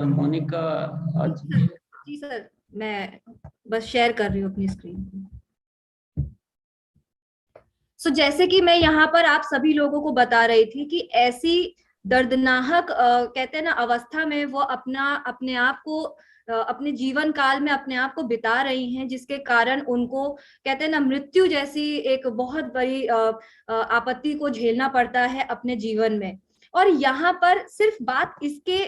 मोनिका आज। जी सर, मैं बस शेयर कर रही हूँ अपनी स्क्रीन। जैसे कि मैं यहाँ पर आप सभी लोगों को बता रही थी कि ऐसी दर्दनाक कहते हैं ना अवस्था में वो अपने आप को अपने जीवन काल में अपने आप को बिता रही हैं, जिसके कारण उनको कहते हैं ना मृत्यु जैसी एक बहुत बड़ी आपत्ति को झेलना पड़ता है अपने जीवन में। और यहाँ पर सिर्फ बात इसके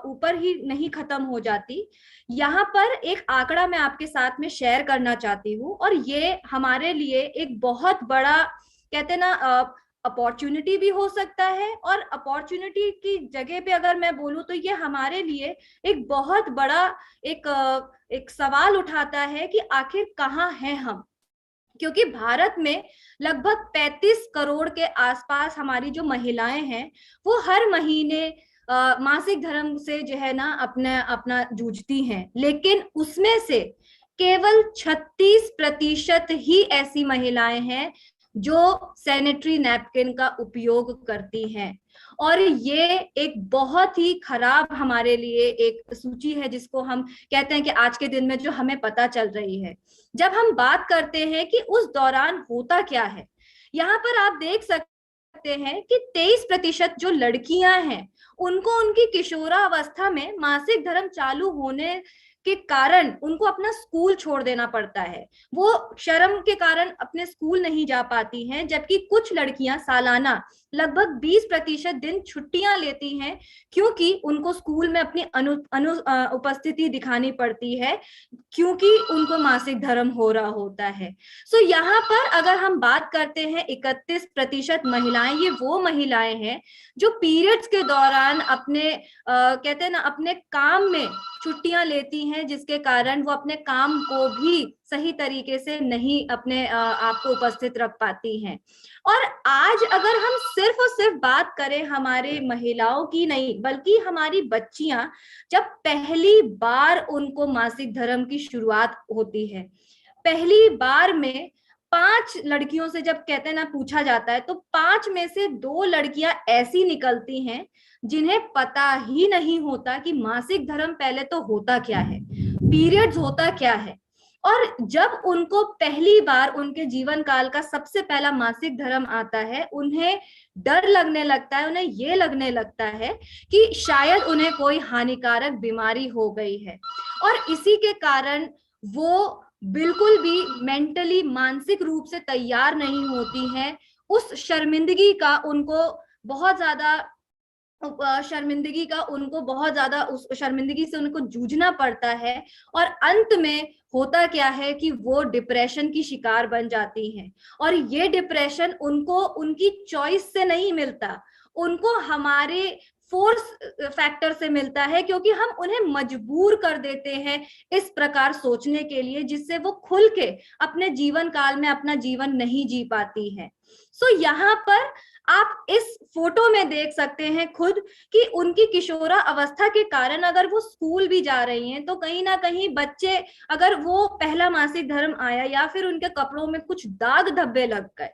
ऊपर ही नहीं खत्म हो जाती। यहाँ पर एक आंकड़ा मैं आपके साथ में शेयर करना चाहती हूँ, और ये हमारे लिए एक बहुत बड़ा कहते हैं ना अपॉर्चुनिटी भी हो सकता है, और अपॉर्चुनिटी की जगह पे अगर मैं बोलूं तो ये हमारे लिए एक बहुत बड़ा एक सवाल उठाता है कि आखिर कहाँ हैं हम। क्योंकि भारत में लगभग 35 करोड़ के आसपास हमारी जो महिलाएं हैं वो हर महीने मासिक धर्म से जो है ना अपना अपना जूझती हैं, लेकिन उसमें से केवल 36% ही ऐसी महिलाएं हैं जो सैनिटरी नैपकिन का उपयोग करती हैं। और ये एक बहुत ही खराब हमारे लिए एक सूची है, जिसको हम कहते हैं कि आज के दिन में जो हमें पता चल रही है। जब हम बात करते हैं कि उस दौरान होता क्या है, यहाँ पर आप देख सकते हैं कि 23% जो लड़कियां हैं उनको उनकी किशोरावस्था में मासिक धर्म चालू होने के कारण उनको अपना स्कूल छोड़ देना पड़ता है। वो शर्म के कारण अपने स्कूल नहीं जा पाती हैं, जबकि कुछ लड़कियां सालाना लगभग 20% दिन छुट्टियां लेती हैं, क्योंकि उनको स्कूल में अपनी उपस्थिति दिखानी पड़ती है, क्योंकि उनको मासिक धर्म हो रहा होता है। यहाँ पर अगर हम बात करते हैं 31% महिलाएं, ये वो महिलाएं हैं जो पीरियड्स के दौरान अपने कहते हैं ना अपने काम में छुट्टियां लेती हैं, जिसके कारण वो अपने काम को भी सही तरीके से नहीं अपने आप को उपस्थित रख पाती हैं। और आज अगर हम सिर्फ और सिर्फ बात करें हमारे महिलाओं की नहीं, बल्कि हमारी बच्चियां जब पहली बार उनको मासिक धर्म की शुरुआत होती है, पहली बार में 5 लड़कियों से जब कहते हैं ना पूछा जाता है, तो 5 में से 2 लड़कियां ऐसी निकलती हैं जिन्हें पता ही नहीं होता कि मासिक धर्म पहले तो होता क्या है, पीरियड्स होता क्या है। और जब उनको पहली बार उनके जीवन काल का सबसे पहला मासिक धर्म आता है, उन्हें डर लगने लगता है, उन्हें ये लगने लगता है कि शायद उन्हें कोई हानिकारक बीमारी हो गई है। और इसी के कारण वो बिल्कुल भी मेंटली मानसिक रूप से तैयार नहीं होती हैं। उस शर्मिंदगी का उनको बहुत ज्यादा उस शर्मिंदगी से उनको जूझना पड़ता है, और अंत में होता क्या है कि वो डिप्रेशन की शिकार बन जाती हैं। और ये डिप्रेशन उनको उनकी चॉइस से नहीं मिलता, उनको हमारे फोर्स फैक्टर से मिलता है, क्योंकि हम उन्हें मजबूर कर देते हैं इस प्रकार सोचने के लिए, जिससे वो खुल के अपने जीवन काल में अपना जीवन नहीं जी पाती है। यहाँ पर आप इस फोटो में देख सकते हैं खुद कि उनकी किशोरा अवस्था के कारण अगर वो स्कूल भी जा रही हैं, तो कहीं ना कहीं बच्चे, अगर वो पहला मासिक धर्म आया या फिर उनके कपड़ों में कुछ दाग धब्बे लग गए,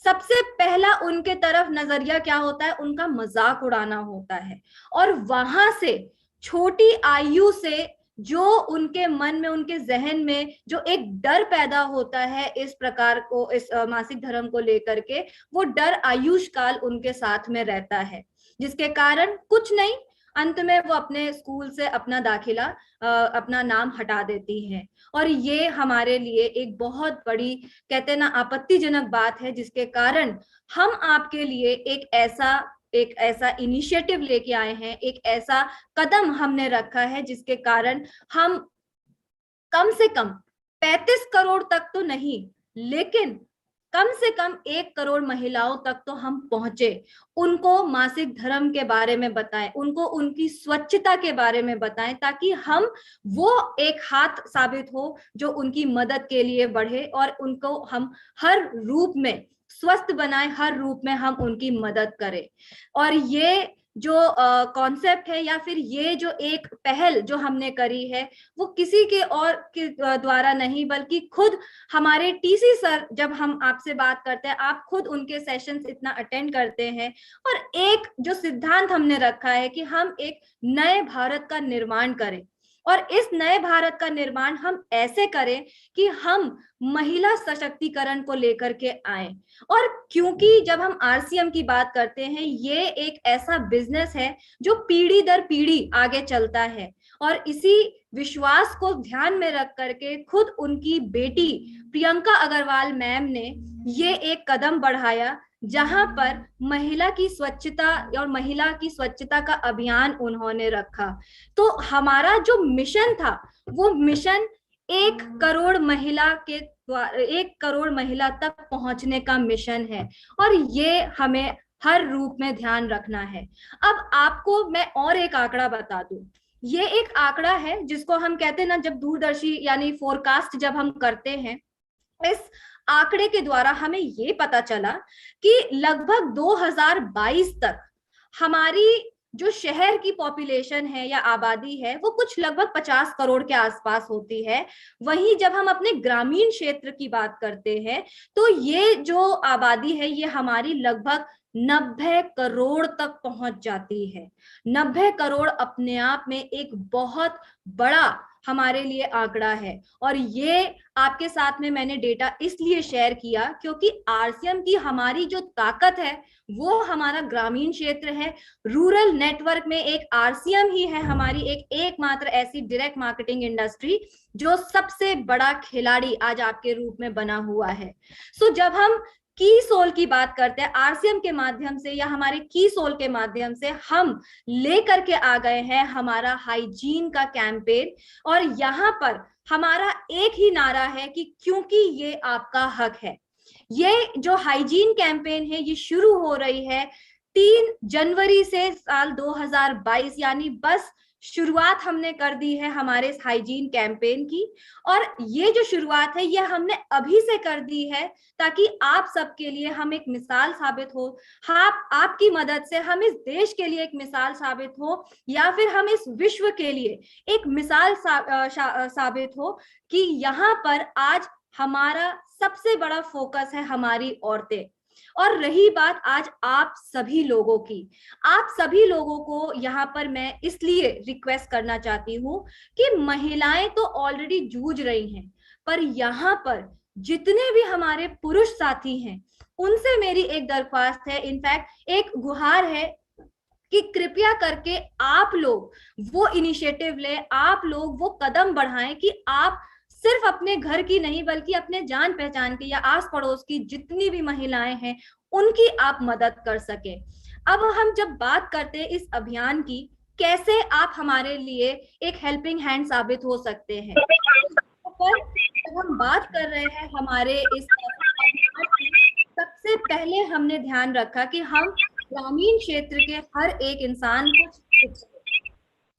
सबसे पहला उनके तरफ नजरिया क्या होता है, उनका मजाक उड़ाना होता है। और वहां से छोटी आयु से जो उनके मन में, उनके जहन में जो एक डर पैदा होता है इस प्रकार को, इस मासिक धर्म को लेकर के, वो डर आयुष काल उनके साथ में रहता है, जिसके कारण कुछ नहीं, अंत में वो अपने स्कूल से अपना दाखिला अपना नाम हटा देती हैं। और ये हमारे लिए एक बहुत बड़ी कहते हैं ना आपत्तिजनक बात है, जिसके कारण हम आपके लिए एक ऐसा इनिशिएटिव लेके आए हैं, एक ऐसा कदम हमने रखा है, जिसके कारण हम कम से कम 35 करोड़ तक तो नहीं, लेकिन कम से कम 1 करोड़ महिलाओं तक तो हम पहुंचे, उनको मासिक धर्म के बारे में बताएं, उनको उनकी स्वच्छता के बारे में बताएं, ताकि हम वो एक हाथ साबित हो जो उनकी मदद के लिए बढ़े, और उनको हम हर रूप में स्वस्थ बनाएं, हर रूप में हम उनकी मदद करें। और ये जो कॉन्सेप्ट है या फिर ये जो एक पहल जो हमने करी है वो किसी के और के द्वारा नहीं, बल्कि खुद हमारे टीसी सर, जब हम आपसे बात करते हैं आप खुद उनके सेशंस इतना अटेंड करते हैं, और एक जो सिद्धांत हमने रखा है कि हम एक नए भारत का निर्माण करें, और इस नए भारत का निर्माण हम ऐसे करें कि हम महिला सशक्तिकरण को लेकर के आए। और क्योंकि जब हम आरसीएम की बात करते हैं, ये एक ऐसा बिजनेस है जो पीढ़ी दर पीढ़ी आगे चलता है, और इसी विश्वास को ध्यान में रख करके खुद उनकी बेटी प्रियंका अग्रवाल मैम ने ये एक कदम बढ़ाया, जहां पर महिला की स्वच्छता और महिला की स्वच्छता का अभियान उन्होंने रखा। तो हमारा जो मिशन था वो मिशन 1 करोड़ महिला के 1 करोड़ महिला तक पहुंचने का मिशन है, और ये हमें हर रूप में ध्यान रखना है। अब आपको मैं और एक आंकड़ा बता दूं, ये एक आंकड़ा है जिसको हम कहते हैं ना, जब दूरदर्शी यानी फोरकास्ट जब हम करते हैं, इस आंकड़े के द्वारा हमें ये पता चला कि लगभग 2022 तक हमारी जो शहर की पॉपुलेशन है या आबादी है वो कुछ लगभग 50 करोड़ के आसपास होती है। वहीं जब हम अपने ग्रामीण क्षेत्र की बात करते हैं तो ये जो आबादी है ये हमारी लगभग 90 करोड़ तक पहुंच जाती है। 90 करोड़ अपने आप में एक बहुत बड़ा हमारे लिए आंकड़ा है, और ये आपके साथ में मैंने डेटा इसलिए शेयर किया क्योंकि आरसीएम की हमारी जो ताकत है वो हमारा ग्रामीण क्षेत्र है। रूरल नेटवर्क में एक आरसीएम ही है हमारी एकमात्र ऐसी डायरेक्ट मार्केटिंग इंडस्ट्री जो सबसे बड़ा खिलाड़ी आज आपके रूप में बना हुआ है। सो जब हम की सोल की बात करते हैं, आरसीएम के माध्यम से या हमारे की सोल के माध्यम से हम लेकर के आ गए हैं हमारा हाइजीन का कैंपेन, और यहाँ पर हमारा एक ही नारा है कि क्योंकि ये आपका हक है। ये जो हाइजीन कैंपेन है ये शुरू हो रही है 3 जनवरी से साल 2022, यानी बस शुरुआत हमने कर दी है हमारे इस हाइजीन कैंपेन की। और ये जो शुरुआत है ये हमने अभी से कर दी है ताकि आप सबके लिए हम एक मिसाल साबित हो। आपकी मदद से हम इस देश के लिए एक मिसाल साबित हो, या फिर हम इस विश्व के लिए एक मिसाल साबित हो कि यहाँ पर आज हमारा सबसे बड़ा फोकस है हमारी औरतें। और रही बात आज आप सभी लोगों की, आप सभी लोगों को यहाँ पर मैं इसलिए रिक्वेस्ट करना चाहती हूँ कि महिलाएं तो ऑलरेडी जूझ रही हैं, पर यहाँ पर जितने भी हमारे पुरुष साथी हैं उनसे मेरी एक दरख्वास्त है, इनफैक्ट एक गुहार है कि कृपया करके आप लोग वो इनिशिएटिव ले, आप लोग वो कदम बढ़ाएं कि आप सिर्फ अपने घर की नहीं बल्कि अपने जान पहचान की या आस पड़ोस की जितनी भी महिलाएं हैं उनकी आप मदद कर सके। अब हम जब बात करते हैं इस अभियान की, कैसे आप हमारे लिए एक हेल्पिंग हैंड साबित हो सकते हैं, पर जब हम बात कर रहे हैं हमारे इस सबसे पहले हमने ध्यान रखा कि हम ग्रामीण क्षेत्र के हर एक इंसान को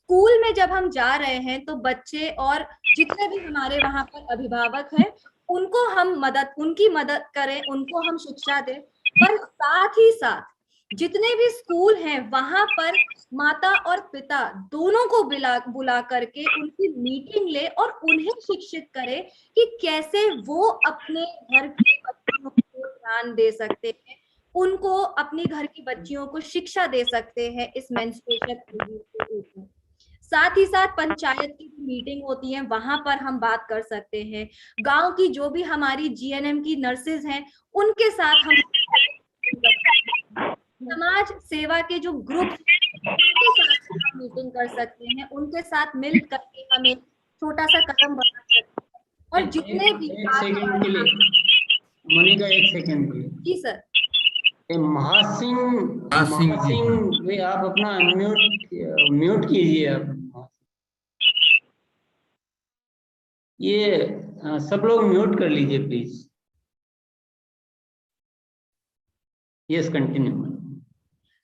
स्कूल में जब हम जा रहे हैं तो बच्चे और जितने भी हमारे वहां पर अभिभावक हैं उनको हम उनकी मदद करें, उनको हम शिक्षा दें, पर साथ ही साथ जितने भी स्कूल हैं वहां पर माता और पिता दोनों को बुला करके उनकी मीटिंग ले और उन्हें शिक्षित करें कि कैसे वो अपने घर के बच्चों को ध्यान दे सकते हैं, उनको अपनी घर की बच्चियों को शिक्षा दे सकते हैं इस मेंस्ट्रुएशन के ऊपर। साथ ही साथ पंचायत की मीटिंग होती है वहां पर हम बात कर सकते हैं। गांव की जो भी हमारी जीएनएम की नर्सेज हैं उनके साथ हम समाज सेवा के जो ग्रुप उनके साथ मीटिंग कर सकते हैं, उनके साथ मिल करके हम एक छोटा सा कदम बढ़ा सकते हैं। और जितने भी मोनिका एक सेकंड के लिए जी सर, महासिंह भाई आप अपना म्यूट कीजिए। आप ये सब लोग म्यूट कर लीजिए प्लीज। Yes continue.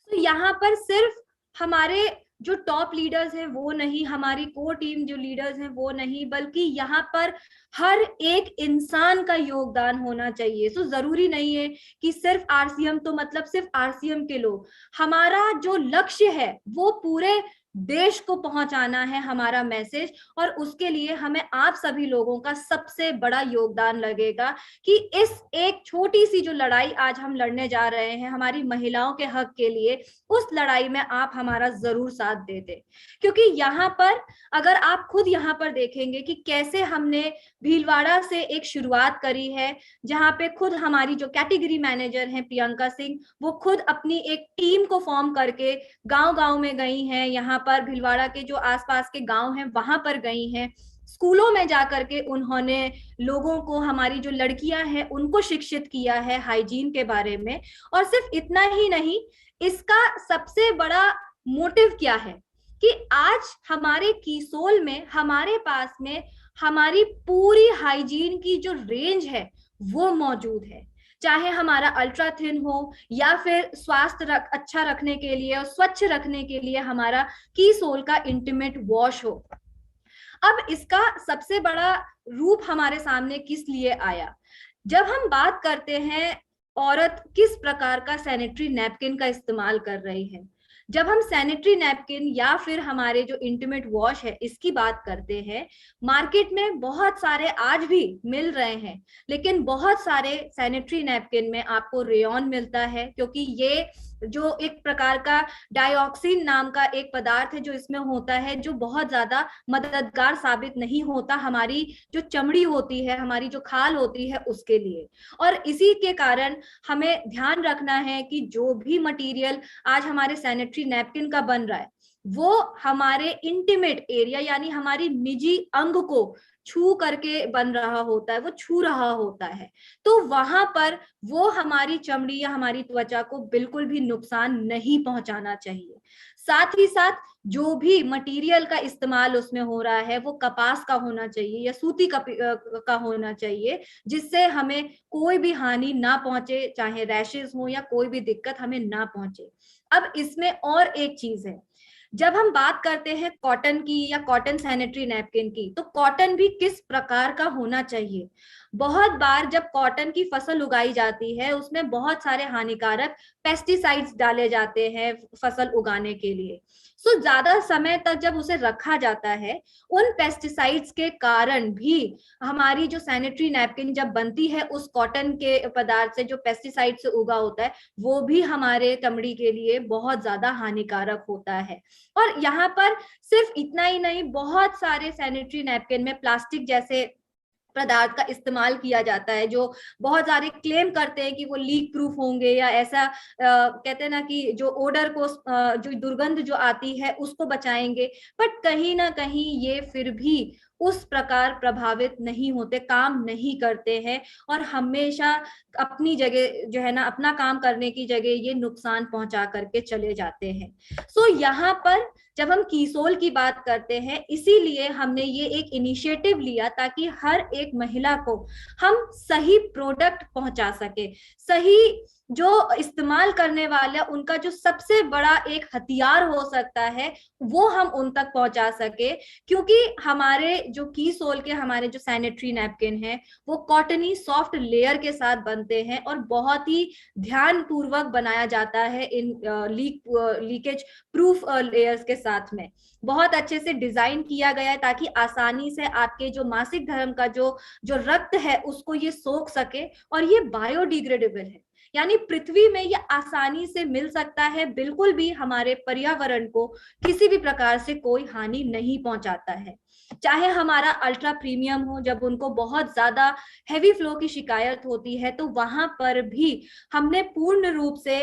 तो यहाँ पर सिर्फ हमारे जो टॉप लीडर्स हैं वो नहीं, हमारी कोर टीम जो लीडर्स हैं वो नहीं, बल्कि यहाँ पर हर एक इंसान का योगदान होना चाहिए। सो जरूरी नहीं है कि सिर्फ आरसीएम तो मतलब सिर्फ आरसीएम के लोग, हमारा जो लक्ष्य है वो पूरे देश को पहुंचाना है हमारा मैसेज, और उसके लिए हमें आप सभी लोगों का सबसे बड़ा योगदान लगेगा कि इस एक छोटी सी जो लड़ाई आज हम लड़ने जा रहे हैं हमारी महिलाओं के हक के लिए, उस लड़ाई में आप हमारा जरूर साथ देते। क्योंकि यहाँ पर अगर आप खुद यहाँ पर देखेंगे कि कैसे हमने भीलवाड़ा से एक शुरुआत करी है, जहाँ पे खुद हमारी जो कैटेगरी मैनेजर हैं प्रियंका सिंह, वो खुद अपनी एक टीम को फॉर्म करके गांव गांव में गई हैं, यहाँ पर भीलवाड़ा के जो आसपास के गांव हैं वहां पर गई हैं, स्कूलों में जाकर के उन्होंने लोगों को, हमारी जो लड़कियां हैं उनको शिक्षित किया है हाइजीन के बारे में। और सिर्फ इतना ही नहीं, इसका सबसे बड़ा मोटिव क्या है कि आज हमारे कीसोल में, हमारे पास में हमारी पूरी हाइजीन की जो रेंज है वो मौजूद है, चाहे हमारा अल्ट्रा थिन हो या फिर स्वास्थ्य अच्छा रखने के लिए और स्वच्छ रखने के लिए हमारा कीसोल का इंटीमेट वॉश हो। अब इसका सबसे बड़ा रूप हमारे सामने किस लिए आया, जब हम बात करते हैं औरत किस प्रकार का सैनिटरी नैपकिन का इस्तेमाल कर रही है। जब हम सैनिटरी नैपकिन या फिर हमारे जो इंटीमेट वॉश है इसकी बात करते हैं, मार्केट में बहुत सारे आज भी मिल रहे हैं, लेकिन बहुत सारे सैनिटरी नैपकिन में आपको रेयॉन मिलता है, क्योंकि ये जो एक प्रकार का डाइऑक्सिन नाम का एक पदार्थ है जो इसमें होता है, जो बहुत ज्यादा मददगार साबित नहीं होता हमारी जो चमड़ी होती है, हमारी जो खाल होती है उसके लिए। और इसी के कारण हमें ध्यान रखना है कि जो भी मटेरियल आज हमारे सैनिटरी नैपकिन का बन रहा है वो हमारे इंटीमेट एरिया यानी हमारी निजी अंग को छू करके बन रहा होता है, वो छू रहा होता है, तो वहां पर वो हमारी चमड़ी या हमारी त्वचा को बिल्कुल भी नुकसान नहीं पहुंचाना चाहिए। साथ ही साथ जो भी मटेरियल का इस्तेमाल उसमें हो रहा है वो कपास का होना चाहिए या सूती का होना चाहिए, जिससे हमें कोई भी हानि ना पहुंचे, चाहे रैशेस हो या कोई भी दिक्कत हमें ना पहुंचे। अब इसमें और एक चीज है, जब हम बात करते हैं कॉटन की या कॉटन सैनिटरी नैपकिन की, तो कॉटन भी किस प्रकार का होना चाहिए। बहुत बार जब कॉटन की फसल उगाई जाती है उसमें बहुत सारे हानिकारक पेस्टिसाइड्स डाले जाते हैं फसल उगाने के लिए। सो ज्यादा समय तक जब उसे रखा जाता है, उन पेस्टिसाइड्स के कारण भी हमारी जो सैनिटरी नैपकिन जब बनती है उस कॉटन के पदार्थ से जो पेस्टिसाइड से उगा होता है वो भी हमारे चमड़ी के लिए बहुत ज्यादा हानिकारक होता है। और यहाँ पर सिर्फ इतना ही नहीं, बहुत सारे सैनिटरी नैपकिन में प्लास्टिक जैसे पदार्थ का इस्तेमाल किया जाता है, जो बहुत सारे क्लेम करते हैं कि वो लीक प्रूफ होंगे या ऐसा कहते हैं ना कि जो ओडर को जो दुर्गंध जो आती है उसको बचाएंगे, बट कहीं ना कहीं ये फिर भी उस प्रकार प्रभावित नहीं होते, काम नहीं करते हैं और हमेशा अपनी जगह जो है ना, अपना काम करने की जगह ये नुकसान पहुंचा करके चले जाते हैं। सो यहाँ पर जब हम कीसोल की बात करते हैं, इसीलिए हमने ये एक इनिशिएटिव लिया ताकि हर एक महिला को हम सही प्रोडक्ट पहुंचा सके, सही जो इस्तेमाल करने वाले उनका जो सबसे बड़ा एक हथियार हो सकता है वो हम उन तक पहुंचा सके। क्योंकि हमारे जो कीसोल के हमारे जो सैनिटरी नैपकिन है वो कॉटनी सॉफ्ट लेयर के साथ बनते हैं और बहुत ही ध्यान पूर्वक बनाया जाता है इन लीकेज प्रूफ लेयर्स के साथ में। बहुत अच्छे से डिजाइन किया गया है ताकि आसानी से आपके जो मासिक धर्म का जो रक्त है उसको ये सोख सके, और ये बायोडिग्रेडेबल है यानी पृथ्वी में ये आसानी से मिल सकता है, बिल्कुल भी हमारे पर्यावरण को किसी भी प्रकार से कोई हानि नहीं पहुंचाता है। चाहे हमारा अल्ट्रा प्रीमियम हो, जब उनको बहुत ज्यादा हैवी फ्लो की शिकायत होती है तो वहां पर भी हमने पूर्ण रूप से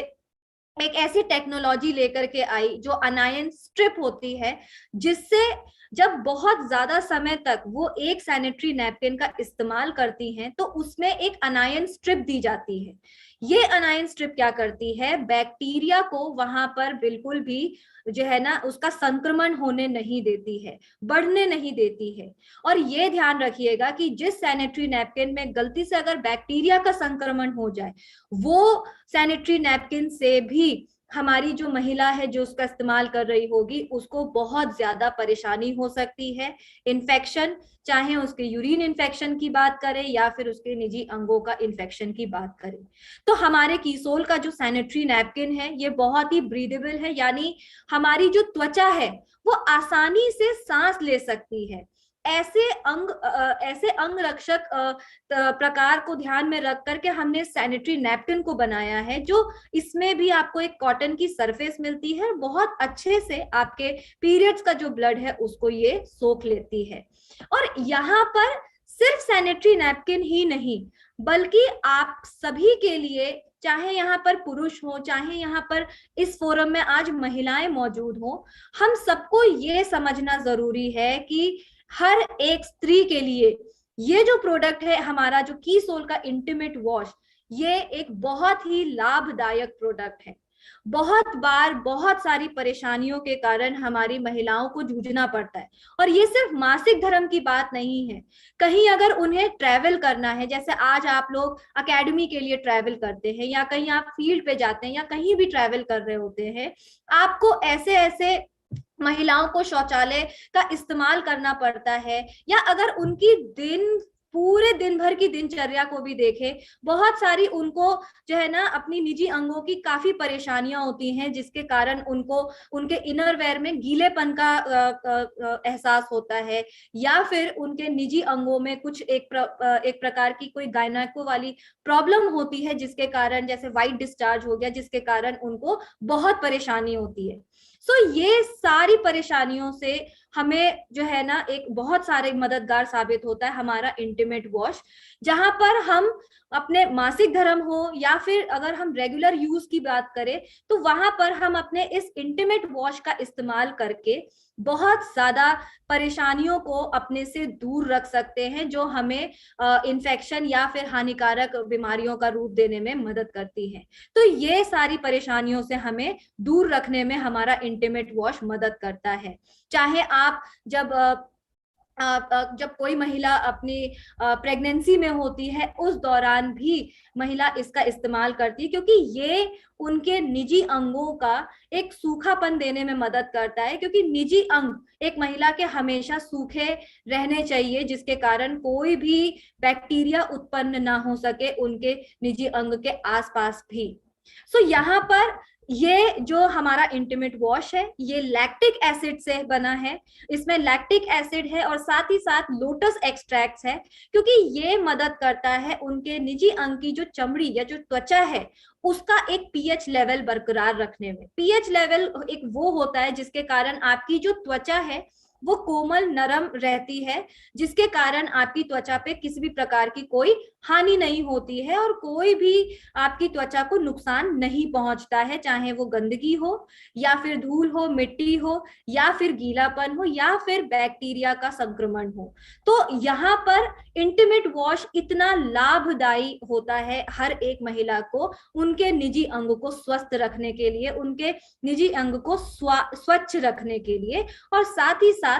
एक ऐसी टेक्नोलॉजी लेकर के आई जो अनायन स्ट्रिप होती है, जिससे जब बहुत ज्यादा समय तक वो एक सैनिटरी नैपकिन का इस्तेमाल करती हैं तो उसमें एक अनायन स्ट्रिप दी जाती है। ये अनायन स्ट्रिप क्या करती है, बैक्टीरिया को वहां पर बिल्कुल भी जो है ना उसका संक्रमण होने नहीं देती है, बढ़ने नहीं देती है। और ये ध्यान रखिएगा कि जिस सैनिटरी नैपकिन में गलती से अगर बैक्टीरिया का संक्रमण हो जाए, वो सैनिटरी नैपकिन से भी हमारी जो महिला है जो उसका इस्तेमाल कर रही होगी उसको बहुत ज्यादा परेशानी हो सकती है। इन्फेक्शन, चाहे उसके यूरिन इन्फेक्शन की बात करें या फिर उसके निजी अंगों का इन्फेक्शन की बात करें। तो हमारे कीसोल का जो सैनिटरी नैपकिन है ये बहुत ही ब्रीदेबल है, यानी हमारी जो त्वचा है वो आसानी से सांस ले सकती है। ऐसे अंग रक्षक प्रकार को ध्यान में रख करके हमने सैनिटरी नैपकिन को बनाया है, जो इसमें भी आपको एक कॉटन की सरफेस मिलती है, बहुत अच्छे से आपके पीरियड्स का जो ब्लड है उसको ये सोख लेती है। और यहाँ पर सिर्फ सैनिटरी नैपकिन ही नहीं बल्कि आप सभी के लिए, चाहे यहाँ पर पुरुष हो चाहे यहाँ पर इस फोरम में आज महिलाएं मौजूद हो, हम सबको ये समझना जरूरी है कि हर एक स्त्री के लिए ये जो प्रोडक्ट है हमारा जो कीसोल का इंटीमेट वॉश, ये एक बहुत ही लाभदायक प्रोडक्ट है। बहुत बार बहुत सारी परेशानियों के कारण हमारी महिलाओं को जूझना पड़ता है, और ये सिर्फ मासिक धर्म की बात नहीं है। कहीं अगर उन्हें ट्रैवल करना है, जैसे आज आप लोग एकेडमी के लिए ट्रैवल करते हैं या कहीं आप फील्ड पे जाते हैं या कहीं भी ट्रैवल कर रहे होते हैं, आपको ऐसे ऐसे महिलाओं को शौचालय का इस्तेमाल करना पड़ता है, या अगर उनकी पूरे दिन भर की दिनचर्या को भी देखें, बहुत सारी उनको जो है ना अपनी निजी अंगों की काफी परेशानियां होती हैं, जिसके कारण उनको उनके इनर वेयर में गीलेपन का एहसास होता है, या फिर उनके निजी अंगों में कुछ एक प्रकार की कोई गायनेको वाली प्रॉब्लम होती है, जिसके कारण जैसे व्हाइट डिस्चार्ज हो गया, जिसके कारण उनको बहुत परेशानी होती है। ये सारी परेशानियों से हमें जो है ना एक बहुत सारे मददगार साबित होता है हमारा इंटीमेट वॉश, जहां पर हम अपने मासिक धर्म हो या फिर अगर हम रेगुलर यूज की बात करें तो वहां पर हम अपने इस इंटीमेट वॉश का इस्तेमाल करके बहुत ज्यादा परेशानियों को अपने से दूर रख सकते हैं, जो हमें इन्फेक्शन या फिर हानिकारक बीमारियों का रूप देने में मदद करती है। तो ये सारी परेशानियों से हमें दूर रखने में हमारा इंटीमेट वॉश मदद करता है। चाहे आप जब कोई महिला अपनी प्रेगनेंसी में होती है उस दौरान भी महिला इसका इस्तेमाल करती है, क्योंकि ये उनके निजी अंगों का एक सूखापन देने में मदद करता है, क्योंकि निजी अंग एक महिला के हमेशा सूखे रहने चाहिए, जिसके कारण कोई भी बैक्टीरिया उत्पन्न ना हो सके उनके निजी अंग के आसपास भी। यहाँ पर ये जो हमारा इंटीमेट वॉश है ये लैक्टिक एसिड से बना है, इसमें लैक्टिक एसिड है और साथ ही साथ लोटस एक्सट्रैक्ट्स है, क्योंकि ये मदद करता है उनके निजी अंग की जो चमड़ी या जो त्वचा है उसका एक पीएच लेवल बरकरार रखने में। पीएच लेवल एक वो होता है जिसके कारण आपकी जो त्वचा है वो कोमल नरम रहती है, जिसके कारण आपकी त्वचा पे किसी भी प्रकार की कोई हानि नहीं होती है और कोई भी आपकी त्वचा को नुकसान नहीं पहुंचता है, चाहे वो गंदगी हो या फिर धूल हो, मिट्टी हो या फिर गीलापन हो या फिर बैक्टीरिया का संक्रमण हो। तो यहाँ पर इंटीमेट वॉश इतना लाभदायी होता है हर एक महिला को उनके निजी अंग को स्वस्थ रखने के लिए, उनके निजी अंग को स्वच्छ रखने के लिए, और साथ ही साथ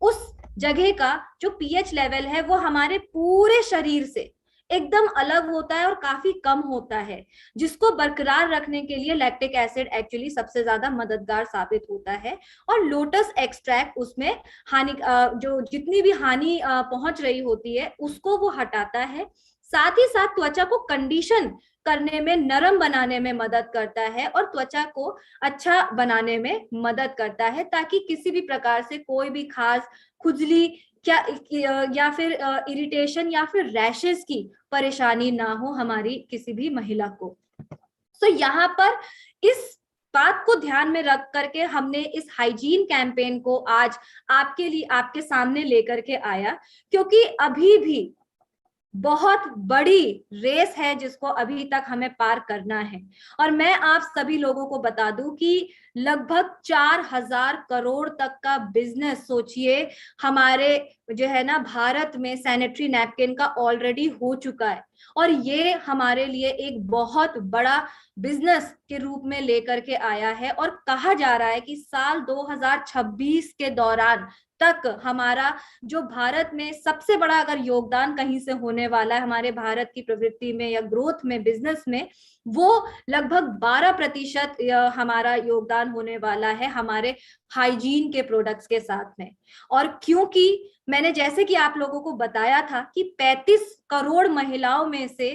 उस जगह का जो पीएच लेवल है वो हमारे पूरे शरीर से एकदम अलग होता है और काफी कम होता है, जिसको बरकरार रखने के लिए लैक्टिक एसिड एक्चुअली सबसे ज्यादा मददगार साबित होता है। और लोटस एक्सट्रैक्ट उसमें हानि जो जितनी भी हानि पहुंच रही होती है उसको वो हटाता है, साथ ही साथ त्वचा को कंडीशन करने में, नरम बनाने में मदद करता है और त्वचा को अच्छा बनाने में मदद करता है, ताकि किसी भी प्रकार से कोई भी खास खुजली या फिर इरिटेशन या फिर रैशेस की परेशानी ना हो हमारी किसी भी महिला को। यहाँ पर इस बात को ध्यान में रख करके हमने इस हाइजीन कैंपेन को आज आपके लिए आपके सामने लेकर के आया, क्योंकि अभी भी बहुत बड़ी रेस है जिसको अभी तक हमें पार करना है। और मैं आप सभी लोगों को बता दूं कि लगभग 4000 करोड़ तक का बिजनेस सोचिए हमारे जो है ना भारत में सैनिटरी नैपकिन का ऑलरेडी हो चुका है, और ये हमारे लिए एक बहुत बड़ा बिजनेस के रूप में लेकर के आया है। और कहा जा रहा है कि साल 2026 के दौरान तक हमारा जो भारत में सबसे बड़ा अगर योगदान कहीं से होने वाला है हमारे भारत की प्रवृत्ति में या ग्रोथ में, बिजनेस में, वो लगभग 12% हमारा योगदान होने वाला है हमारे हाइजीन के प्रोडक्ट्स के साथ में। और क्योंकि मैंने जैसे कि आप लोगों को बताया था कि 35 करोड़ महिलाओं में से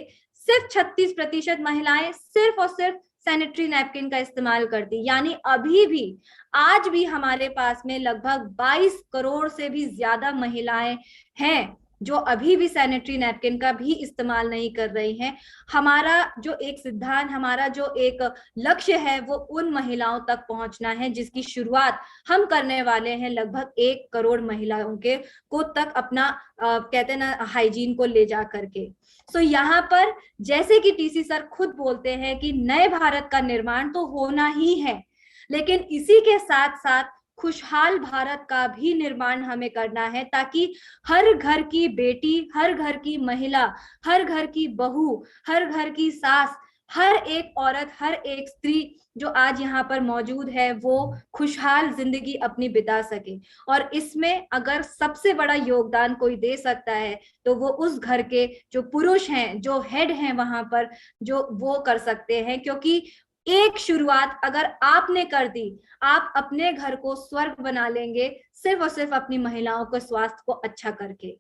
सिर्फ 36% महिलाएं सिर्फ और सिर्फ सैनिटरी नैपकिन का इस्तेमाल करती, यानी अभी भी आज भी हमारे पास में लगभग 22 करोड़ से भी ज्यादा महिलाएं हैं जो अभी भी सैनिटरी नैपकिन का भी इस्तेमाल नहीं कर रही हैं। हमारा जो एक सिद्धांत, हमारा जो एक लक्ष्य है वो उन महिलाओं तक पहुंचना है जिसकी शुरुआत हम करने वाले हैं लगभग 1 करोड़ महिलाओं के को तक अपना कहते हैं ना हाइजीन को ले जा करके। सो यहाँ पर जैसे कि टीसी सर खुद बोलते हैं कि नए भारत का निर्माण तो होना ही है, लेकिन इसी के साथ साथ खुशहाल भारत का भी निर्माण हमें करना है ताकि हर घर की बेटी, हर घर की महिला, हर घर की बहू, हर घर की सास, हर एक औरत, हर एक स्त्री जो आज यहाँ पर मौजूद है वो खुशहाल जिंदगी अपनी बिता सके। और इसमें अगर सबसे बड़ा योगदान कोई दे सकता है तो वो उस घर के जो पुरुष हैं, जो हेड हैं वहां पर, जो वो कर सकते हैं। क्योंकि एक शुरुआत अगर आपने कर दी, आप अपने घर को स्वर्ग बना लेंगे सिर्फ और सिर्फ अपनी महिलाओं के स्वास्थ्य को अच्छा करके।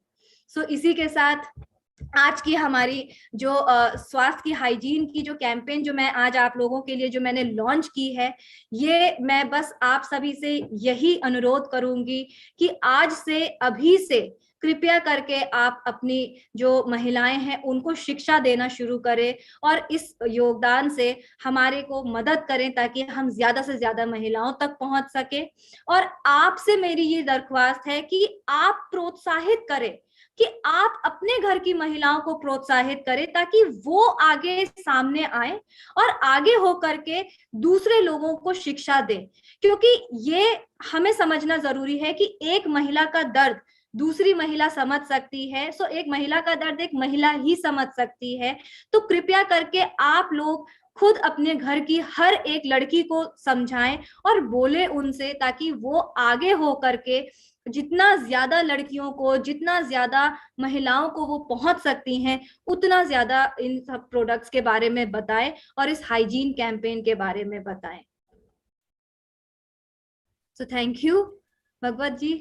सो इसी के साथ आज की हमारी जो स्वास्थ्य की हाइजीन की जो कैंपेन जो मैं आज आप लोगों के लिए जो मैंने लॉन्च की है, ये मैं बस आप सभी से यही अनुरोध करूंगी कि आज से, अभी से कृपया करके आप अपनी जो महिलाएं हैं उनको शिक्षा देना शुरू करें और इस योगदान से हमारे को मदद करें ताकि हम ज्यादा से ज्यादा महिलाओं तक पहुंच सके। और आपसे मेरी ये दरख्वास्त है कि आप प्रोत्साहित करें, कि आप अपने घर की महिलाओं को प्रोत्साहित करें ताकि वो आगे सामने आए और आगे होकर के दूसरे लोगों को शिक्षा दें। क्योंकि ये हमें समझना जरूरी है कि एक महिला का दर्द दूसरी महिला समझ सकती है, सो एक महिला का दर्द एक महिला ही समझ सकती है। तो कृपया करके आप लोग खुद अपने घर की हर एक लड़की को समझाएं और बोले उनसे, ताकि वो आगे हो करके जितना ज्यादा लड़कियों को, जितना ज्यादा महिलाओं को वो पहुंच सकती हैं, उतना ज्यादा इन सब प्रोडक्ट्स के बारे में बताएं और इस हाइजीन कैंपेन के बारे में बताएं। So thank you Bhagwat ji.